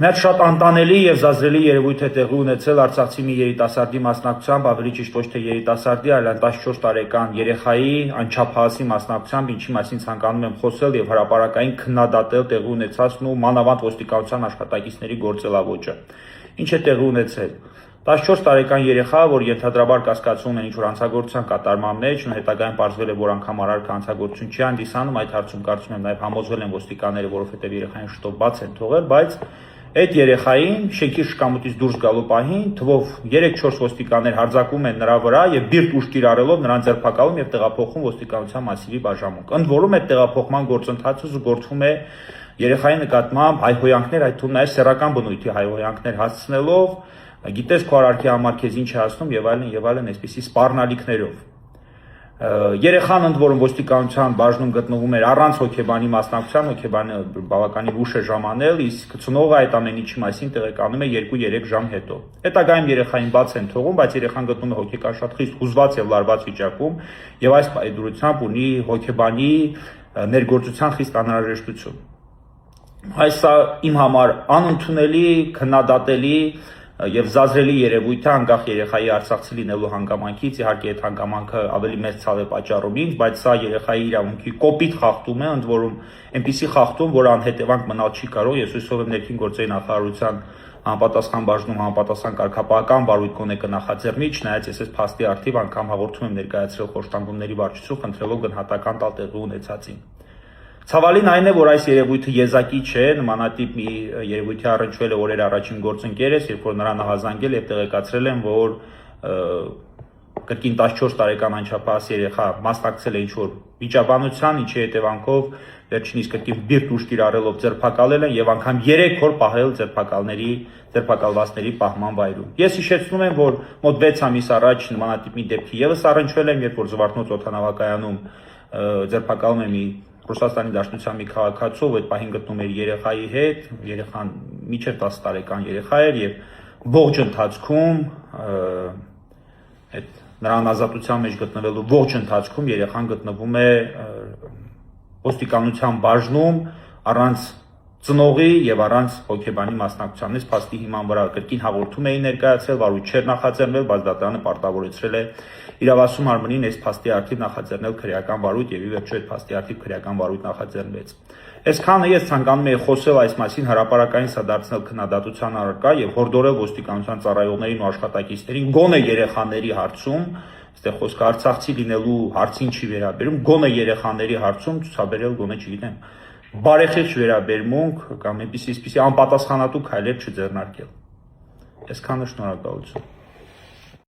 Մեր շատ անտանելի եւ զազրելի երևույթ է տեղի ունեցել Արցախցի մի երիտասարդի մասնակցությամբ, ավելի ճիշտ ոչ թե երիտասարդի, այլ 14 տարեկան երեխայի անչափահասի մասնակցությամբ, ինչի մասին ցանկանում եմ խոսել եւ հրապարակային քննադատել տեղի ունեցածն ու մանավանդ ոստիկանության աշխատակիցների գործելավոճը։ Ինչ է տեղի ունեցել։ 14 տարեկան երեխա, որ ենթադրաբար կասկածում են ինչ-որ հանցագործության կատարման մեջ, ու հետագայում պարզվել է, որ անգամ արարքը հանցագործություն չի հանդիսանում, այդ հարցում կարծում եմ նաև համոզվել են ոստիկանները, որովհետև երեխային շուտով բաց են թողել, բայց այդ երեխային շենքի շքամուտից դուրս գալու պահին թվով 3-4 ոստիկաններ հարձակվում են նրա վրա եւ բիրտ ուժ կիրառելով նրան ձերբակալում եւ տեղափոխում ոստիկանության մասիվի բաժանմունք։ Ընդ որում այդ տեղափոխման գործընթացը զուգորդվում է երեխայի նկատմամբ հայհոյանքներ, այդ թվում նաեւ սեռական բնույթի հայհոյանքներ հասցնելով, գիտես քո արարքի համար քեզ ինչ է ասում եւ այլն, այսպիսի սպառնալիքներով։ Երեխան ընդ որում ոստիկանության բաժնում գտնվում էր առանց հոգեբանի մասնակցության, հոգեբանը բավականին ուշ է ժամանել, իսկ ծնողը այդ ամեն ինչի մասին տեղեկանում է 2-3 ժամ հետո։ Հետագայում երեխային բաց են թողում, բայց երեխան գտնվում է հոգեկան շատ խիստ հուզված եւ լարված վիճակում եւ այս պայմանությամբ ունի հոգեբանի ներգործության խիստ անհրաժեշտություն։ Այսա իմ համար անընդունելի, քննադատելի եւ զազրելի երևույթ է անկախ երեխայի արցախցի լինելու հանգամանքից, իհարկե այդ հանգամանքը ավելի մեծ ցավ է պատճառում ինձ, բայց սա երեխայի իրավունքի կոպիտ խախտում է, ընդ որում այնպիսի խախտում, որ անհետևանք մնալ չի կարող։ Ես հույսով եմ ներքին գործերի նախարարության համապատասխան բաժնում համապատասխան կարգապահական վարույթ կոնե կնախաձեռնի, չնայած ես այս փաստի արդիվ անգամ հաղորդում եմ ներկայացրել խոշտանգումների վարչություն, խնդրելով գնահատական տալ տեղի ունեցածին։ Ցավալին այն է, որ այս երևույթը եզակի չէ, նմանատիպ մի երևույթի առնչվել է օրեր առաջին գործընկերս, երբ որ նրան ահազանգել եւ տեղեկացրել են, որ կրկին 14 տարեկան անչափահաս երեխա մասնակցել է ինչ-որ վիճաբանության, ինչի հետևանքով վերջինիս կրկին բիրտ ուժ կիրառելով ձերբակալել են եւ անգամ 3 օր պահել ձերբակալվածների պահման վայրում։ Ես հիշեցնում եմ, որ մոտ 6 ամիս առաջ նմանատիպ մի դեպքի եւս առնչվել եմ, երբ որ Զվարթնոց օդանավակայանում ձերբակալում է մի Ռուսաստանի Դաշնության մի քաղաքացու, այդ պահին գտնում էր երեխայի հետ, երեխան մինչև 10 տարեկան երեխա էր եւ ողջ ընթացքում այդ նրան ազատության մեջ գտնվելու ողջ ընթացքում երեխան գտնվում է ոստիկանության բաժնում առանց ծնողի եւ առանց հոգեբանի մասնակցության։ Այս փաստի հիման վրա կրկին հաղորդում էին ներկայացրել, վարույթ չէր նախաձեռնել, բայց դատարանը պարտավորեցրել է իրավասու մարմնին այս փաստի արդիվ նախաձեռնել քրեական վարույթ եւ ի վերջո այդ փաստի արդիվ քրեական վարույթ նախաձեռնվեց։ Այսքանը ես ցանկանում եմ խոսել այս մասին հրապարակային սա դարձնել քննադատության առարկա եւ հորդորել ոստիկանության ծառայողներին ու աշխատակիցներին գոնե երեխաների հարցում, այստեղ խոսքը արցախցի լինելու հարցին չի վերաբերում, գոնե երեխաների հարցում ցուցաբերել գոնե չգիտեմ բարեխիղճ վերաբերմունք կամ այնպիսի անպատասխանատու քայլեր չձեռնարկել։ Այսքանը, շնորհակալություն։